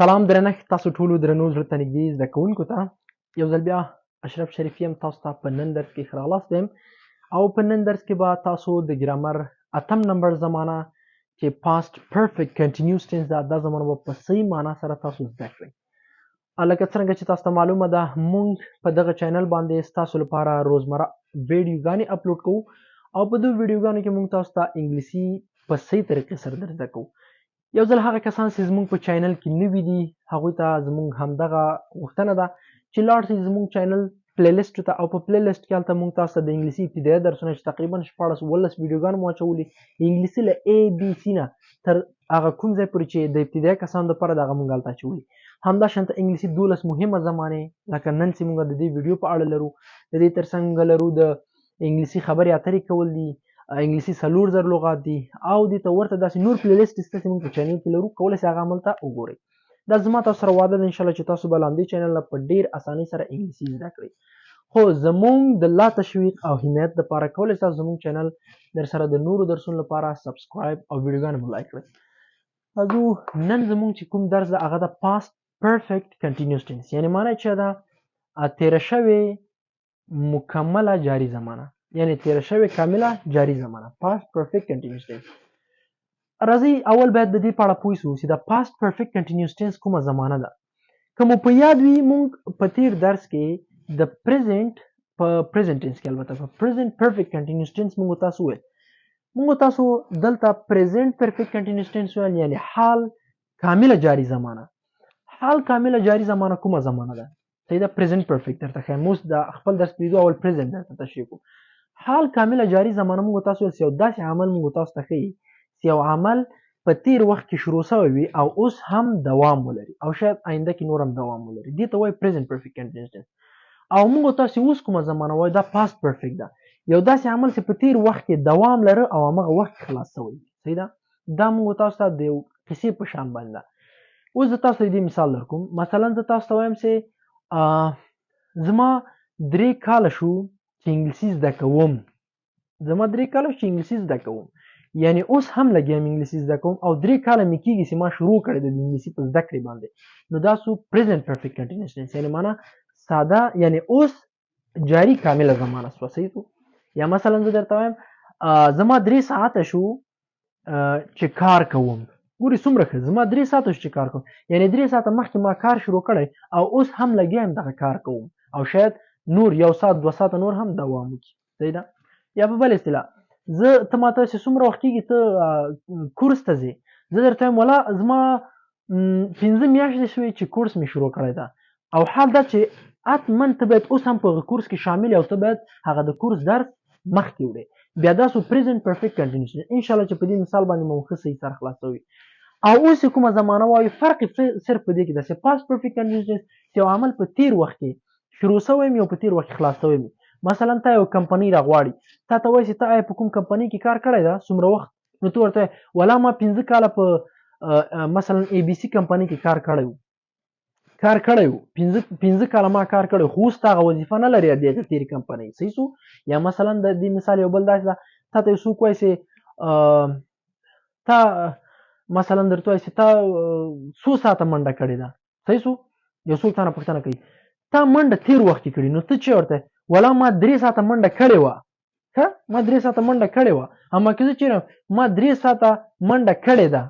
سلام درنښت تاسو ټولو درنو زړه ته نږدې زده کوونکو ته یو ځل بیا اشرف شریفي یم تاسو ته په نن درس کې ښه راغلاست یم او په نن درس کې به تاسو د ګرامر اتم نمبر زمانه چې پاست پرفیکټ کنټینیوس ټینس ده دا زمانه به په صحیح معنا سره تاسو زده کړئ. لکه څرنګه چې تاسو ته معلومه ده مونږ په دغه چینل باندې ستاسو لپاره روزمره ویډیوګانې اپلوډ کوو او په دغو ویډیوګانو کې مونږ تاسو ته انګلیسي په صحیح طریقې سره در زده کوو. یو ځل هغه کسان چې زموږ په چینل کې نوي دي هغوی ته زموږ همدغه غوښتنه ده چې لاړ شئ زموږ چینل پلی لیسټ ته او په پلی لیسټ کې هلته موږ تاسو ته د انګلیسي ابتدایي درسونه چې تقریبا 14-15 ویډیوګانې مو اچولي انګلیسي له A B C نه تر هغه کوم ځای پورې چې د ابتدایي کسانو دپاره د هغه موږ هلته اچولي. همداشانته انګلیسي 12 مهمه زمانې لکه نن چې موږ د دې ویډیو په اړه لرو د دې تر څنګ لرو د انګلیسي خبرې اترې کول دي انګلیسي 4000 لغات دي او دې ته ورته داسې نور پلی لیسټ ستاسې موږ په چینل کې لرو کولی شئ هغه عمل ته وګورئ. دا زما تاسو سره وعده ده انشاءالله چې تاسو به له همدې چینل نه په ډېر اسانۍ سره انګلیسي زده کړئ. خو زموږ د لا تشویق او حمایت دپاره کولی شئ تاسو زموږ چینل در سره د نورو درسونو لپاره سبسکرایب او ویډیوګانې مو لایک کړئ. راځو نن زموږ چې کوم درس ده هغه د پاست پرفیکټ کنټینیوس ټینس یعنې معنی چې ده تېره شوې مکمله جاري زمانه یعنی تیره شوې کامله جاری زمانه پاست پرفیکټ کنټینیوس ټینس. راځئ اول باید د دې په اړه پوه شو چې د پاست پرفیکټ کنټینیوس ټینس کومه زمانه ده. که مو په یاد وي موږ په تیر درس کې د پریزنټ په پریزنټ ټینس کې البته په پریزنټ پرفیکټ کنټینیوس ټینس موږ تاسو ویل موږ تاسو دلته پریزنټ پرفیکټ کنټینیوس ټینس ویل یعنی حال کامله جاری زمانه. حال کامله جاری زمانه کومه زمانه ده؟ صحیح ده پریزنټ پرفیکټ درته ښیم. اوس د خپل درس په لیدو اول پریزنټ درته تشریح کوو. حال کامله جاری زمانه موږ تاسو یو داسې عمل موږ تاسو ته ښیي چې یو عمل په تیر وخت کې شروع شوی وي او اوس هم دوام ولري او شاید آینده کې نور هم دوام ولري دې ته وایي پریزنټ پرفیکټ کنټینیوس ټینس. او موږ تاسو اوس کومه زمانه وایو دا پاست پرفیکټ ده یو داسې عمل چې په تیر وخت کې دوام لري او همغه وخت کې خلاص شوی وي. صحیح ده دا موږ تاسو ته د یو کیسې په شان باندې ده. اوس زه تاسو ته دې مثال درکوم. مثلا زه تاسو ته وایم چې زما 3 کاله شو چې انګلیسي زده کوم یعنی اوس هم لګیم انګلیسي زده کوم او 3 کاله مې کېږي چې ما شروع کړی د انګلیسي په زده کړې باندې نو دا سو پریزنټ پرفیکټ کنټینیوس ټینس یعنی معنا ساده یعنی اوس جاری کامله زمانه شو. صحیح شو. یا مثلا زه درته وایم زما 3 ساعته شو چې کار کوم. ګوري څومره ښه زما 3 ساعته شو چې کار کوم یعنی 3 ساعته مخکې ما کار شروع کړی او اوس هم لګیم دغه کار کوم او شاید نور 1 ساعت 2 ساعته نور هم دوام وکړي. صحیح ده. یا په بل اصطلاح ته ماته چې څومره وخت کېږي ته کورس ته ځې زه درته وایم ولا زما 15 میاشتې شوې چې کورس مې شروع کړی ده او حال دا چې حتما ته باید اوس هم په کورس کې شامل او ته باید هغه د کورس درس مخکې وړې بیا دا سو پریزنټ پرفیکټ کنټینیوس انشاءالله چې په دې مثال باندې مو ښه صحیح سره خلاصوي. او اوس کومه زمانه وایو فرق صرف په دې کې ده چې پاست پرفیکټ کنټینیوس چې یو عمل په تیر وخت کې شروع شوی وي او په تیر وخت کې خلاص شوی وي. مثلا ته یو کمپنۍ راغواړي تا ته وایي چې ته آیا په کوم کمپنۍ کې کار کړی ده څومره وخت نو ته ورته ولا ما 15 کاله په مثلا ABC کمپنۍ کې کار کړی وو 15 کاله ما کار کړی خو اوس تا هغه وظیفه نه لري د هغې تېرې کمپنۍ. صحیح شو. یا مثلا د دې مثال یو بل داسې ده تا ته یو څوک وایي چې تا مثلا درته وایي چې تا څو ساعته منډه کړې ده. صحیح شو. یو څوک تا نه پوښتنه کوي تا منډه تیر وخت کې کړې نو ته چې ورته ولا ما 3 ساعته منډه کړې وه ما 3 ساعته منډه کړې وه اما که زه چېرې ما 3 ساعته منډه کړې ده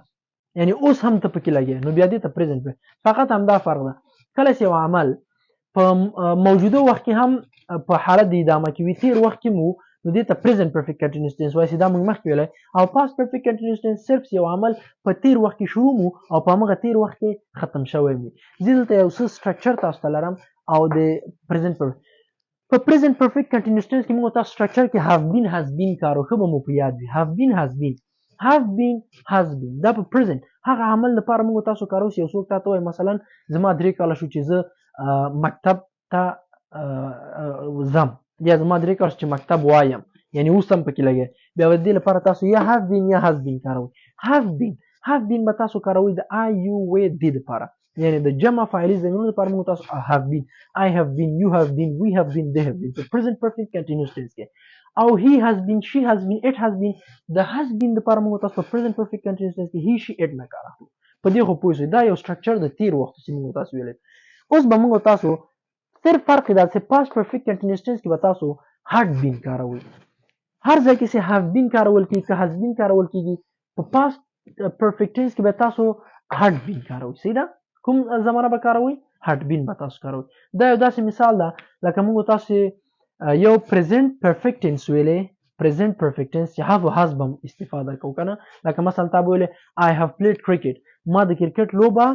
یعنی اوس هم ته پکې لګې نو بیا دې ته پریزنټ فقط همدا فرق ده. کله چې یو عمل په موجوده وخت کې هم په حالت د ادامه کې وي تیر وخت کې مو نو دې ته پریزنټ پرفیکټ کنټینیوس ټینس وایي چې دا موږ مخکې ویلی او پاست پرفیکټ کنټینیوس ټینس صرف یو عمل په تیر وخت کې شروع مو او په همغه تیر وخت کې ختم شوی وي. زه دلته یو څه سټرکچر تاسو ته لرم او د پریزنټ په پریزنټ پرفیکټ کنټینیوس ټینس کې موږ تاسو سټرکچر کې هاف بین هاز بین کارو ښه به مو په یاد وي. هاف بین هاز بین دا په پریزنټ هغه عمل لپاره موږ تاسو کارو چې یو څوک تا ته وایي مثلا زما 3 کاله شو چې زه مکتب ته ځم یا زما 3 کاله چې مکتب وایم یعنی اوس هم پکې لګی بیا د دې لپاره تاسو یا هاف بین یا هاز بین کاروئ. هاف بین به تاسو کاروئ د آی یو وی دی لپاره یعنی د جمع فاعلي ضمیرونو لپاره موږ تاسو have been I have been you have been we have been they have been په present perfect continuous tense کې او he has been she has been it has been د has been لپاره موږ تاسو په present perfect continuous tense کې he she it نه کار اخلو په دې خو پوه شئ دا یو سټرکچر د تیر وخت چې موږ تاسو ویلې. اوس به موږ تاسو صرف فرق دا چې پاست پرفیکټ کنټینیوس ټینس کې به تاسو هاډ بین کاروئ. هر ځای کې چې هاف بین کارول کیږي که هاز بین کارول کیږي په پاست پرفیکټ ټینس کې به تاسو هاډ بین کاروئ. صحیح ده؟ کوم زمانه به کاروئ؟ هاډ بین به تاسو کاروئ. دا یو داسې مثال ده لکه موږ تاسو یو پریزنت پرفیکټ ټینس ویلې پریزنت پرفیکټ ټینس چې هاف او هاز به استفاده کوو کنه. لکه مثلا تا ویلې I have played cricket ما د کرکټ لوبه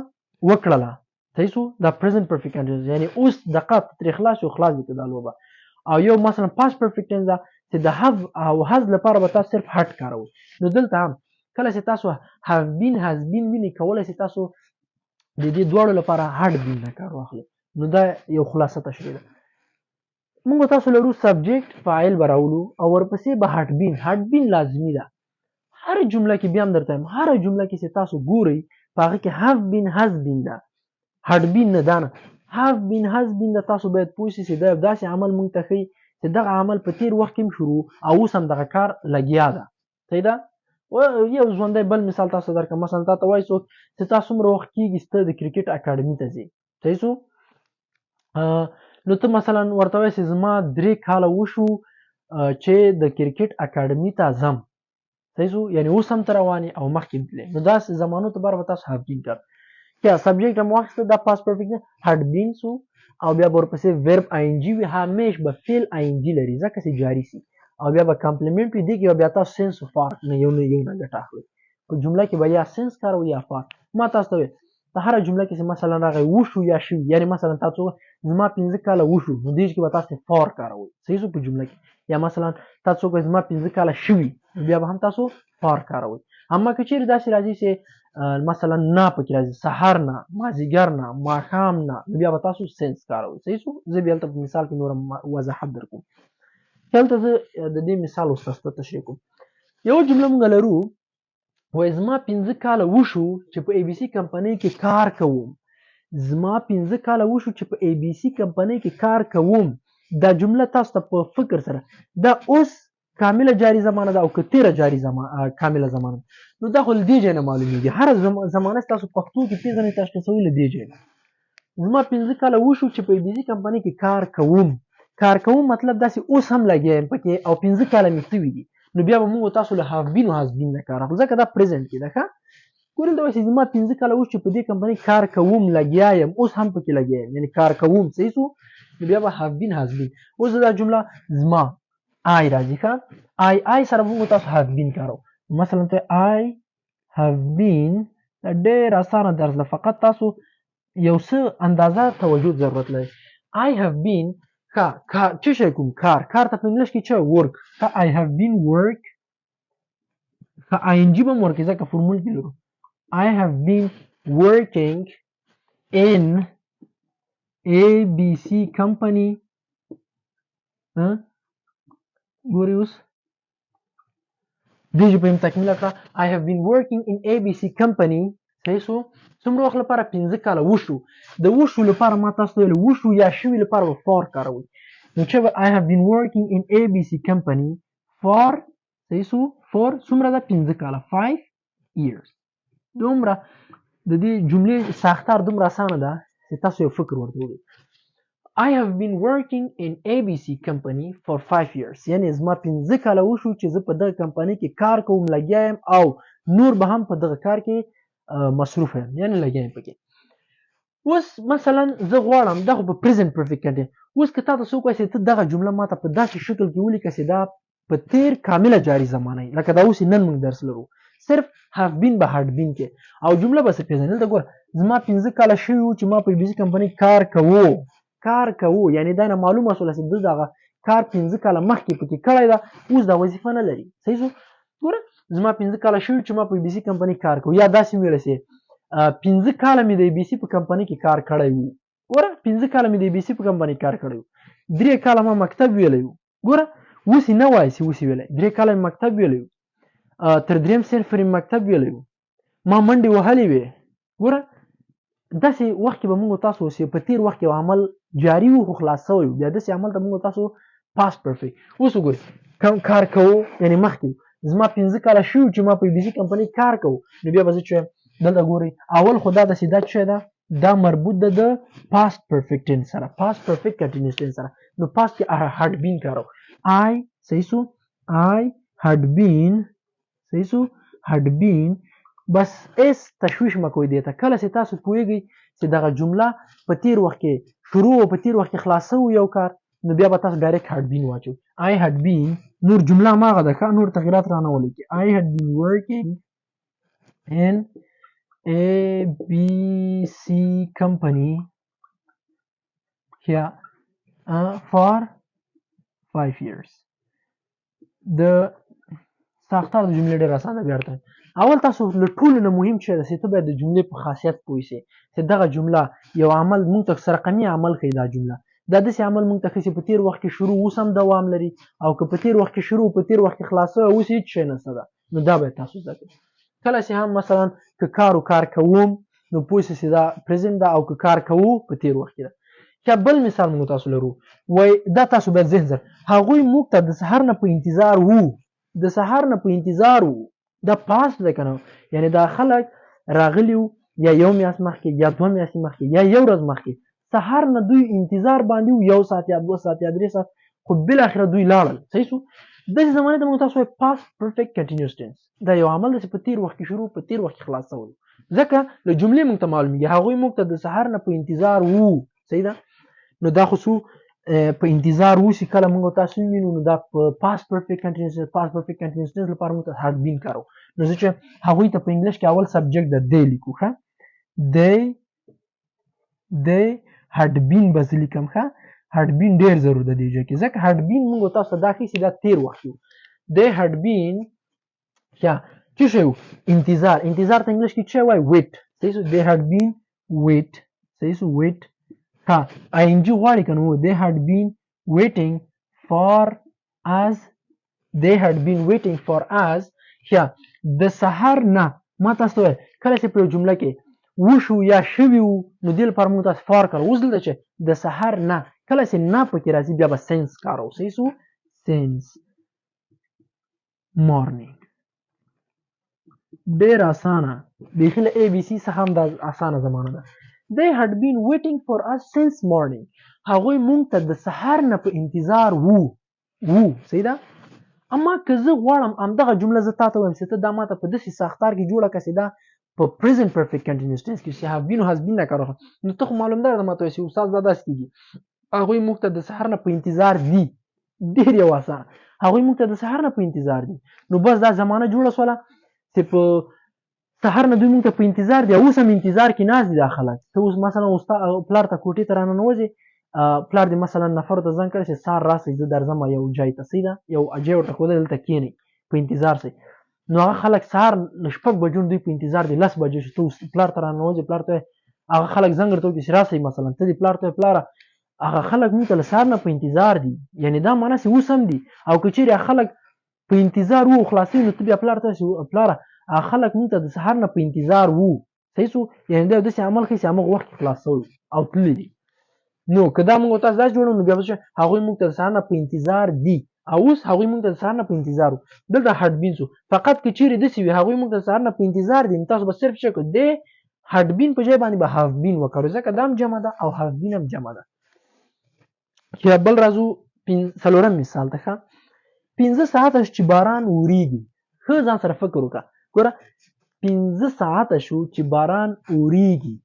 وکړله. صحیح شو؟ دا پریزنت پرفیکټ ټینس یعنی اوس دقت ترې خلاص شو خلاص دې دا لوبه. او یو مثلا پاست پرفیکټ ټینس ده چې د have او has لپاره به تاسو صرف هټ کاروئ. نو دلته هم کله چې تاسو have been has been ویني کولای شئ تاسو د دې دواړو لپاره هټ بین نه کار واخلئ. نو دا یو خلاصه تشریح ده. موږ تاسو لرو سبجیکټ فاعل براولو او ورپسې به هټ بین لازمی ده. هر جمله کې بیا هم درته هر جمله کې چې تاسو ګورئ په هغه کې have been has been ده هټ بین نه ده نه have been has been ده. تاسو باید پوه شئ چې دا یو داسې عمل موږ ته ښیي چې دغه عمل په تیر وخت کې شروع او اوس هم دغه کار لګیا ده. صحیح ده؟ یو ژوندی بل مثال تاسو درکړم. مثلا تا ته وایي څوک چې تاسو څومره وخت کېږي چې ته د کرکټ اکاډمي ته ځې. صحیح شو؟ نو ته مثلا ورته وایي چې زما 3 کاله وشو چې د کرکټ اکاډمي ته ځم. صحیح شو؟ یعنی اوس هم ته روانې او مخکې تلې. نو داسې زمانو ته بار به تاسو هاف بین کار کیا سبجیکټ هم واخیسته دا پاست پرفیکټ هټ بین شو او بیا به ورپسې ورب آی ان جي وي همیش به فعل آی ان جي لري ځکه چې جاري سي او بیا به کمپلیمنټ وي دې کې بیا تاسو سنس او فار نه یو نه ګټه اخلئ. په جمله کې به یا سنس کاروئ یا فار. ما تاسو ته په هر جمله کې مثلا راغی وشو یا شو یعنی مثلا تاسو زما 15 کاله وشو نو دې کې به تاسو فار کاروئ. صحیح شو په جمله کې. یا مثلا تاسو کو زما 15 کاله شوي بیا به هم تاسو فار کاروئ. اما که چیرې داسې راځي چې مثلا نه پکې راځي سحر نه مازیګر نه ماښام نه بیا به تاسو سنس کاروئ. صحیح شو؟ زه بیا هلته په مثال کې نور وضاحت درکوم. هلته زه د دې مثال اوس تاسو ته تشریح کوم. یو جمله موږ لرو وایي زما 15 کاله وشو چې په ای بي سي کمپنۍ کې کار کوم. زما 15 کاله وشو چې په ای بي سي کمپنۍ کې کار کوم. دا جمله تاسو ته په فکر سره دا اوس کامله جاری زمانه ده او که تیره جاری کامله زمانه. نو دا خو له دې ځای نه معلومیږي هر زمانه تاسو پښتو کې پیژنئ تشخیصوي له دې ځای نه. زما 15 کاله وشو چې په ای بي سي کمپنۍ کې کار کوم مطلب داسې اوس هم لګیا یم پکې او 15 کاله مې شوي دي. نو بیا به موږ تاسو له هاف بین او هاز بین نه کار اخلو ځکه دا پریزنټ کې ده. ښه ګورئ دلته وایي چې زما 15 کاله وشو چې په دې کمپنۍ کار کوم لګیا یم اوس هم پکې لګیا یم یعنی کار کوم. صحیح شو؟ نو بیا به هاف بین هاز بین. اوس دا جمله زما آی راځي. ښه آی سره موږ تاسو هاف بین کارو. مثلا ته آی هاف بین ډېر اسانه درس ده فقط تاسو یو څه اندازه توجه ضرورت لري. آی هاف بین څه شی کوم کار ته په انګلیش کې څه ورک. آی هاف بین ورک آی ان جي به هم ورکړي ځکه فورمول کې لرو. I have been working in ABC company. ګورئ اوس دې ژبه یې تکمیله کړه. I have been working in ABC company. صحیح شو؟ څومره وخت لپاره 15 کاله وشو. د وشو لپاره ما تاسو ته ویل وشو یا شوي لپاره به فار کاروئ. نو چې I have been working in ABC company for صحیح شو for څومره ده 15 کاله 5 years. دومره د دې جملې ساختار دومره اسانه ده چې تاسو یو فکر ورته وکړئ. I have been working in ABC company for 5 years. یعنی زما 15 کاله وشو چې زه په دغه کمپنۍ کې کار کوم لګیا یم او نور به هم په دغه کار کې مصروف یم یعنی لګیا یم پکې. اوس مثلا زه غواړم دغه په پریزنت پرفیکټ کې اوس که تاسو څوک وایي چې ته دغه جمله ماته په داسې شکل کې ولیکه چې دا په تیر کامله جاری زمانه لکه دا اوس نن موږ درس لرو صرف هاف بین به هټ بین کې او جمله به څه پیژنې. دلته ګوره زما 15 کاله شوي وو چې ما په بي سي کمپنۍ کار کوو یعنی دا نه معلومه شوله چې دغه کار 15 کاله مخکې پکې کړی ده اوس دا وظیفه نه لري. صحیح شو؟ ګوره زما 15 کاله شوي چې ما په بي سي کمپنۍ کار کوو یا داسې ویلی شي 15 کاله مې د بي سي په کمپنۍ کې کار کړی وو. ګوره 15 کاله مې د بي سي په کمپنۍ کار کړی وو. 3 کاله ما مکتب ویلی وو. ګوره اوس یې نه وایي چې اوس یې ویلی 3 کاله مې مکتب ویلی وو. تر 3م صنف پورې مکتب ویلی وو. ما منډې وهلې وې. ګوره داسې وخت کې به موږ تاسو اوس په تیر وخت کې عمل جاري وو خو خلاص شوی وو بیا داسې عمل ته موږ تاسو پاست پرفیکټ. اوس وګورئ کار کوو یعنی مخکې زما 15 کاله شوي چې ما په بي سي کمپنۍ کار کوو نو بیا به زه چې دلته ګورئ اول خو دا داسې دا څه ده دا مربوط ده د past perfect tense سره past perfect continuous tense سره نو past کې had been کارو I صحیح سو I had been صحیح سو had been بس اس تشویش مکوئ دی ته کله چې تاسو پوهیږئ چې دغه جمله په تیر وخت کې شروع او په تیر وخت کې خلاصو یو کار نو بیا به تاسو ډایرکټ had been واچو I had been نور جمله ماغه ده ښه نور تغیرات رانه ولیکي I had been working in ABC company here for 5 years د ساختار د جملې ډېر اسانه بیا ورته اول تاسو له ټولو نه مهم څه ده چې ته باید د جملې په خاصیت پوه شې چې دغه جمله یو عمل موږ ته سره رقمي عمل ښیي دا جمله دا داسې عمل موږ ته ښیي چې په تېر وخت کې شروع اوس هم دوام لري او که په تېر وخت کې شروع په تېر وخت کې خلاصه اوس هېڅ شی نشته ده نو دا باید تاسو زده کړئ کله چې هم مثلا که کار کوم نو پوه شئ چې دا پرزنټ ده او که کار کوو په تېر وخت کې ده یا بل مثال موږ تاسو لرو وای دا تاسو باید ذهن سره هغوی موږ ته د سهار نه په انتظار وو د سهار نه په انتظار وو دا پاس ده کنه یعنی دا خلک راغلی وو یا یو میاشت مخکې یا دوه میاشتې مخکې یا یو ورځ مخکې سهار نه دوی انتظار باندې وو یو ساعت یا دوه ساعت یا درې ساعت خو بالاخره دوی لاړل صحیح شو داسې زمانې ته موږ تاسو وایو پاس پرفیکټ کنټینیوس ټینس دا یو عمل دی چې په تېر وخت کې شروع په تېر وخت کې خلاصول ځکه له جملې موږ ته معلومیږي هغوی موږ ته د سهار نه په انتظار وو صحیح ده نو دا خو په انتظار وشي کله موږ تاسو وینو نو دا په پاس پرفیکټ کنټینیوس ټینس لپاره موږ ته had been کارو نو ځکه چې هغوی ته په انګلیش کې اول سبجیکټ د they لیکو ښه they had been بس لیکم ښه had been ډېر ضرور ده دې ځای کې ځکه had been موږ تاسو ته دا ښیي چې دا تېر وخت و they had been یا څه شی و انتظار ته انګلیش کې څه وایي wait صحیح شو they had been wait صحیح شو wait ها ing غواړي کنه they had been waiting for us یا د سحر نه ما تاسو کله چې په جمله کې وشو یا شوي وو نو دې لپاره موږ تاسو فار کړو اوس دلته چې د سحر نه کله چې نه پکې راځي بیا به سنس کارو صحیح شو سنس مارنینګ ډېر اسانه بیخي له اے بي سي څخه هم دا اسانه زمانه ده they had been waiting for us since morning هغوی مونږ ته د سهار نه په انتظار وو صحیح ده اما که زه غواړم همدغه جمله زه تاته وایم چې ته دا ماته په داسې ساختار کې جوړه کړه چې دا په present perfect continuous tense کې چې have been او has been نه کار واخله نو ته خو معلوم ده ماته وایي چې استاد دا داسې کېږي هغوی مونږ ته د سهار نه په انتظار دي ډېر یو اسانه هغوی مونږ ته د سهار نه په انتظار دي نو بس دا زمانه جوړه شوله چې په سهار نه دوی موږ ته په انتظار دي اوس هم انتظار کې ناست دي دا خلک ته اوس مثلا پلار ته کوټې ته راننوځې پلار دې مثلا نفرو ته زنګ کړی چې سهار راسئ زه درځم یو ځای ته صحیح ده یو اجی ورته ښودی دلته کښېنئ په انتظار سئ نو هغه خلک سهار له شپږ بجو دوی په انتظار دي 10 بجې چې ته اوس پلار ته راننوځې پلار ته هغه خلک زنګ درته وکړي چې راسئ مثلا ته دې پلار ته پلاره هغه خلک موږ ته له سهار نه په انتظار دي یعنې دا معنی چې اوس هم دي او که چیرې هغه خلک په انتظار وو خلاصوي نو ته بیا پلار ته پلاره خلک موږ ته د سهار نه په انتظار وو صحیح شو یعنې دا داسې عمل ښیي چې همغه وخت کې خلاص شوی او تللی دي نو که دا موږ تاسو دا جوړو نو بیا به هغوی موږ ته د سهار نه په انتظار دي او اوس هغوی موږ ته د سهار نه په انتظار وو دلته had been شو فقط که چیرې داسې وي هغوی موږ ته د سهار نه په انتظار دي نو تاسو به صرف څه کړو دی had been په ځای باندې به have been وکړو ځکه دا هم جمع ده او have been هم جمع ده چې بل راځو څلورم مثال ته ښه 15 ساعته چې باران وریږي ښه ځان سره فکر وکړه ګوره 15 ساعته شو چې باران اوریږي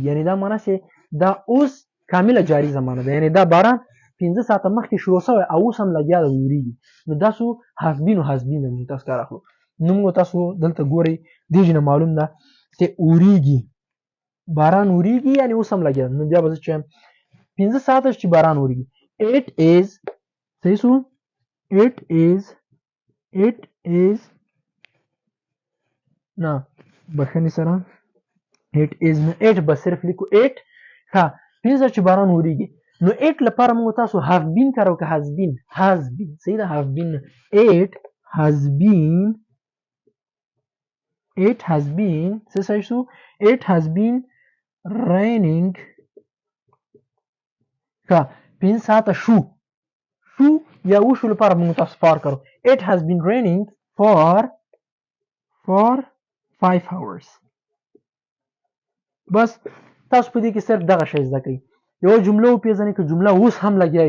یعنی دا معنی چې دا اوس کامله جاری زمانه ده یعنی دا باران 15 ساعته مخکې شروع شوی او اوس هم لګیا ده اوریږي نو دا سو have been او has been موږ تاسو کار اخلو نو موږ تاسو دلته ګورئ دې نه معلوم ده چې اوریږي باران اوریږي یعنی اوس هم لګیا نو بیا به چې 15 ساعته چې باران اوریږي it is صحیح سو it is نه بخښنې سره it is نه it به صرف لیکو it ښه 15 چې باران وریږي نو it لپاره موږ تاسو have been کارو که has been صحیح ده have been it has been څه صحیح شو it has been raining ښه 15 ساعته شو یا وشو لپاره موږ تاسو فار کړو it has been raining for 5 hours. بس تاسو په دې کې صرف دغه شی زده کړئ. یو جمله وپېژنئ که جمله اوس هم لګیا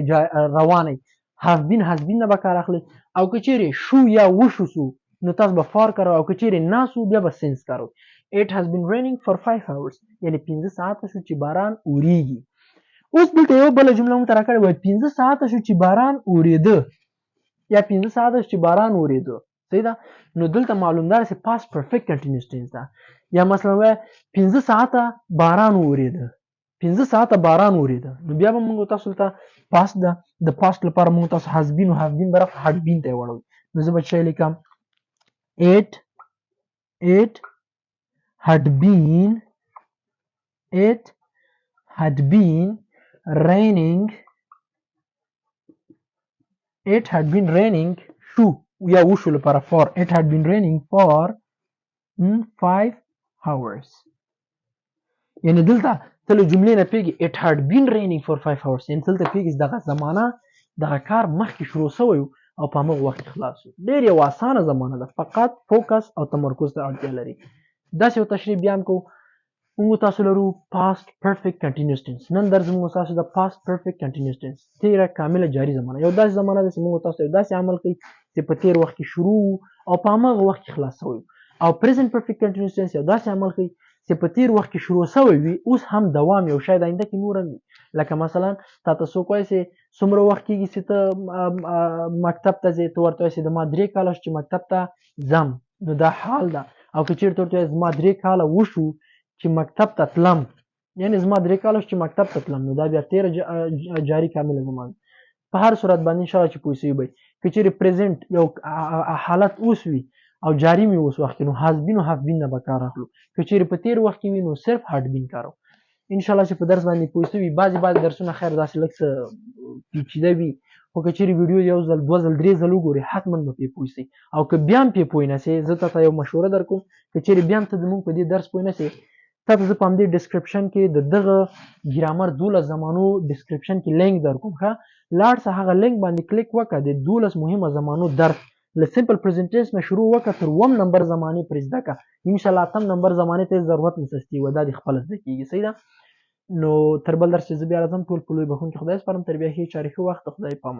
روانه have been has been نه به کار اخلئ او که چیرې شو یا وشو سو نو تاسو به فار کاروئ او که چیرې ناسو بیا به سنس کاروئ. It has been raining for 5 hours یعنې 5 ساعته شو چې باران اورېږي. اوس دلته یو بله جمله موږ ته راکړې وای 5 ساعته شو چې باران اورېده یا 5 ساعته شو چې باران اورېده. صحیح ده؟ نو دلته معلوم ده چې past perfect continuous tense ده. یا مثلا وای 15 ساعته باران اوریده 15 ساعته باران اوریده نو بیا به موږ تاسو ته پاست ده د پاست لپاره موږ تاسو has been او have been برف had been ته وړو. نو زه به شی لیکم it had been raining شو یا وشو لپاره for it had been raining for 5 hours. یعنی دلته ته له جملې نه پیږي it had been raining for 5 hours یعنی دلته پیږي دغه زمانه دغه کار مخکې شروع شوی او په همغه وخت خلاص شو. ډېر یو اسانه زمانه ده فقط فوکس او تمرکز ته اړتیا لري. داسې یو تشریح بیان کوو موږ تاسو لرو past perfect continuous tense. نن درس موږ تاسو د past perfect continuous tense تیره کامله جاری زمانه یو داسې زمانه ده چې موږ تاسو یو داسې عمل کوي چې په تیر وخت کې شروع او په همغه وخت کې خلاص شوی او present perfect continuous tense یو داسې عمل کوي چې په تیر وخت کې شروع شوی وي اوس هم دوام یو شاید آینده کې نور هم وي. لکه مثلا تا ته څوک وایي چې څومره وخت کېږي چې ته مکتب ته ځې ته ورته وایي چې د ما 3 کاله چې مکتب ته ځم نو دا حال ده. او که چېرته ورته وایي زما 3 کاله وشو چې مکتب ته تلم یعنی زما 3 کاله چې مکتب ته تلم نو دا بیا تیره جاری کامله زمانه. په هر صورت باندې انشاءالله چې پوه شوي به که چېرې پرزنټ یو حالت اوس وي او جاری می اوس وخت نو has been او have been نه به کار اخلو. که چیرې په تیر وخت کې وي نو صرف had been کارو. ان شاء الله چې په درس باندې پوه شوي بعضې درسونه خیر داسې لږ څه پیچیده وي خو که چیرې ویډیو یو ځل 2 ځل 3 ځل وګورئ حتما به پرې پوه شئ. او که بیا هم پرې پوه نه شئ زه تاته یو مشوره درکوم که چیرې بیا هم ته زموږ په دې درس پوه نه شئ تاته زه په همدې ډسکرپشن کې د دغه ګرامر 12 زمانو ډسکرپشن کې لینک درکوم. ښه لاړ شه هغه لینک باندې کلیک وکړه د 12 مهمه زمانو درس له سمپل پریزنټ ټنس نه شروع وکړه تر 1 نمبر زمانې پرې زده کړه ان شاء الله 8 نمبر زمانې ته ضرورت نشته و دا د خپل زده کیږي. صحیح ده؟ نو تر بل درس چې زه بیا راځم ټول په لوی بخښونکي خدای سپارم تر بیا ښې چارې ښه وخت خدای پامان.